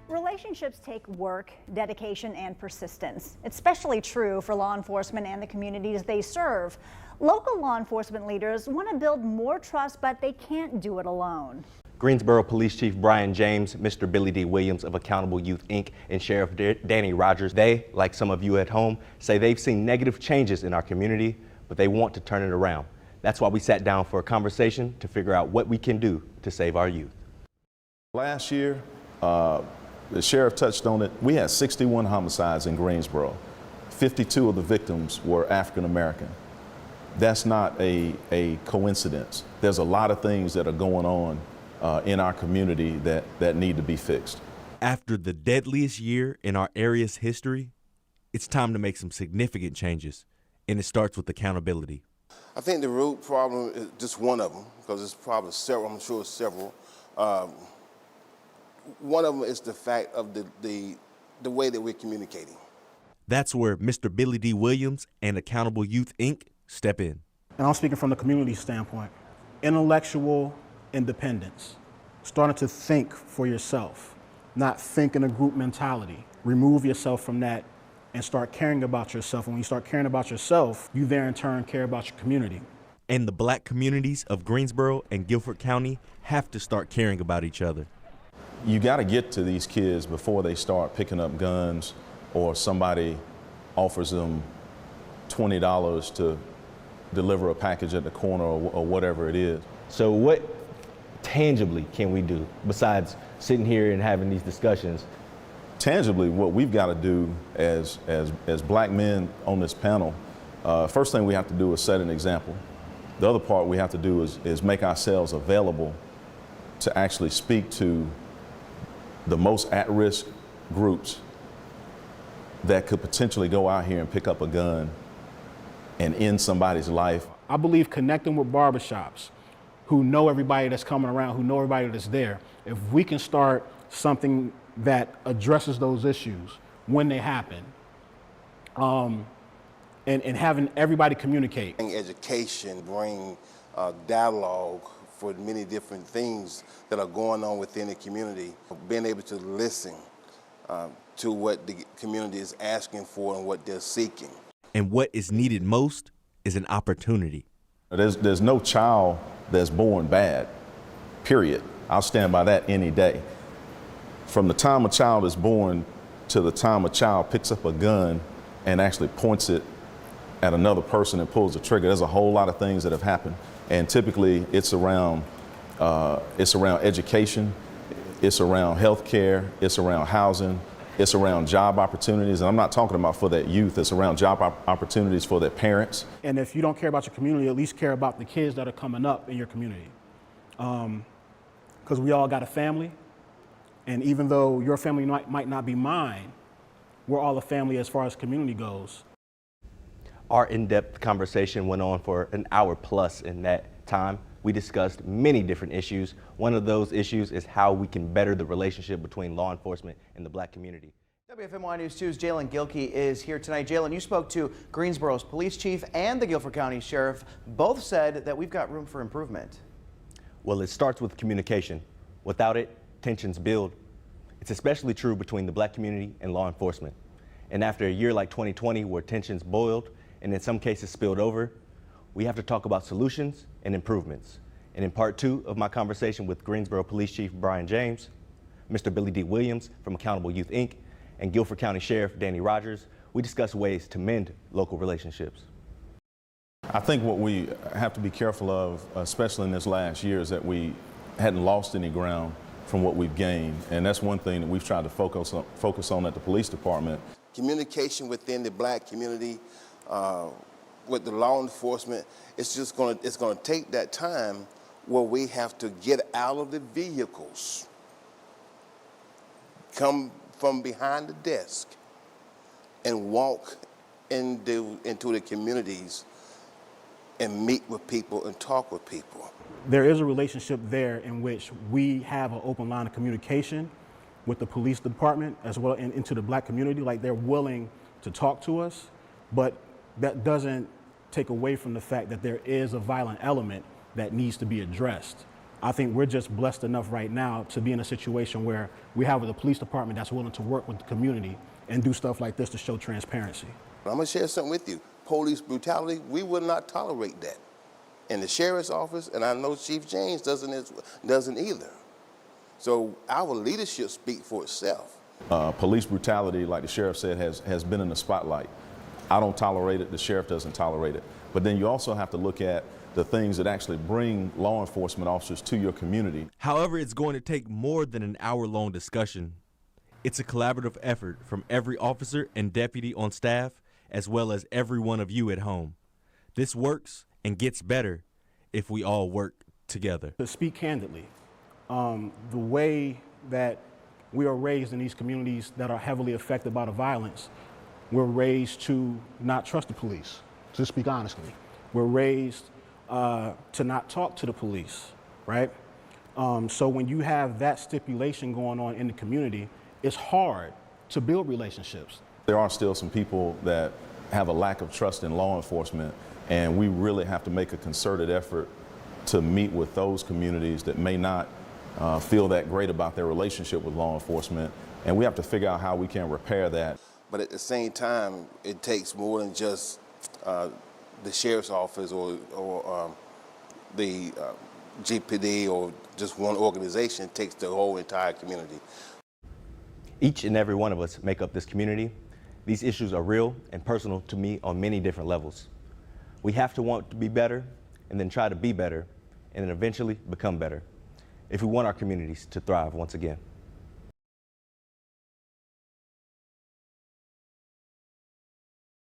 Relationships take work, dedication, and persistence. It's especially true for law enforcement and the communities they serve. Local law enforcement leaders want to build more trust, but they can't do it alone. Greensboro Police Chief Brian James, Mr. Billy D. Williams of Accountable Youth, Inc., and Sheriff Danny Rogers, they, like some of you at home, say they've seen negative changes in our community, but they want to turn it around. That's why we sat down for a conversation to figure out what we can do to save our youth. Last year, the sheriff touched on it. We had 61 homicides in Greensboro. 52 of the victims were African American. That's not a coincidence. There's a lot of things that are going on in our community that need to be fixed. After the deadliest year in our area's history, it's time to make some significant changes, and it starts with accountability. I think the root problem is just one of them, because it's probably several, I'm sure it's several. One of them is the fact of the way that we're communicating. That's where Mr. Billy D. Williams and Accountable Youth, Inc. step in. And I'm speaking from the community standpoint. Intellectual independence, starting to think for yourself, not think in a group mentality. Remove yourself from that and start caring about yourself. And when you start caring about yourself, you there in turn care about your community. And the black communities of Greensboro and Guilford County have to start caring about each other. You got to get to these kids before they start picking up guns or somebody offers them $20 to deliver a package at the corner or whatever it is. So what tangibly can we do besides sitting here and having these discussions? Tangibly, what we've got to do as black men on this panel, first thing we have to do is set an example. The other part we have to do is make ourselves available to actually speak to the most at-risk groups that could potentially go out here and pick up a gun and end somebody's life. I believe connecting with barbershops who know everybody that's coming around, who know everybody that's there, if we can start something that addresses those issues when they happen, and having everybody communicate. Education, bring dialogue for many different things that are going on within the community. Being able to listen to what the community is asking for and what they're seeking. And what is needed most is an opportunity. There's no child that's born bad, period. I'll stand by that any day. From the time a child is born to the time a child picks up a gun and actually points it at another person and pulls the trigger, there's a whole lot of things that have happened. And typically it's around education, it's around healthcare, it's around housing, it's around job opportunities. And I'm not talking about for that youth, it's around job opportunities for their parents. And if you don't care about your community, at least care about the kids that are coming up in your community. Because we all got a family, and even though your family might not be mine, we're all a family as far as community goes. Our in-depth conversation went on for an hour plus. In that time, we discussed many different issues. One of those issues is how we can better the relationship between law enforcement and the black community. WFMY News 2's Jalen Gilkey is here tonight. Jalen, you spoke to Greensboro's police chief and the Guilford County sheriff. Both said that we've got room for improvement. Well, it starts with communication. Without it, tensions build. It's especially true between the black community and law enforcement. And after a year like 2020, where tensions boiled and in some cases spilled over, we have to talk about solutions and improvements. And in part 2 of my conversation with Greensboro Police Chief Brian James, Mr. Billy D. Williams from Accountable Youth, Inc., and Guilford County Sheriff Danny Rogers, we discuss ways to mend local relationships. I think what we have to be careful of, especially in this last year, is that we hadn't lost any ground from what we've gained. And that's one thing that we've tried to focus on at the police department. Communication within the black community with the law enforcement, it's going to take that time where we have to get out of the vehicles, come from behind the desk, and walk into the communities and meet with people and talk with people. There is a relationship there in which we have an open line of communication with the police department as well and into the black community. Like, they're willing to talk to us, but that doesn't take away from the fact that there is a violent element that needs to be addressed. I think we're just blessed enough right now to be in a situation where we have a police department that's willing to work with the community and do stuff like this to show transparency. I'm gonna share something with you. Police brutality, we will not tolerate that. In the sheriff's office, and I know Chief James doesn't either. So our leadership speaks for itself. Police brutality, like the sheriff said, has been in the spotlight. I don't tolerate it, the sheriff doesn't tolerate it. But then you also have to look at the things that actually bring law enforcement officers to your community. However, it's going to take more than an hour-long discussion. It's a collaborative effort from every officer and deputy on staff, as well as every one of you at home. This works and gets better if we all work together. To speak candidly, the way that we are raised in these communities that are heavily affected by the violence, we're raised to not trust the police, to speak honestly. We're raised to not talk to the police, right? So when you have that stipulation going on in the community, it's hard to build relationships. There are still some people that have a lack of trust in law enforcement, and we really have to make a concerted effort to meet with those communities that may not feel that great about their relationship with law enforcement, and we have to figure out how we can repair that. But at the same time, it takes more than just the sheriff's office or the GPD or just one organization. It takes the whole entire community. Each and every one of us make up this community. These issues are real and personal to me on many different levels. We have to want to be better and then try to be better and then eventually become better if we want our communities to thrive once again.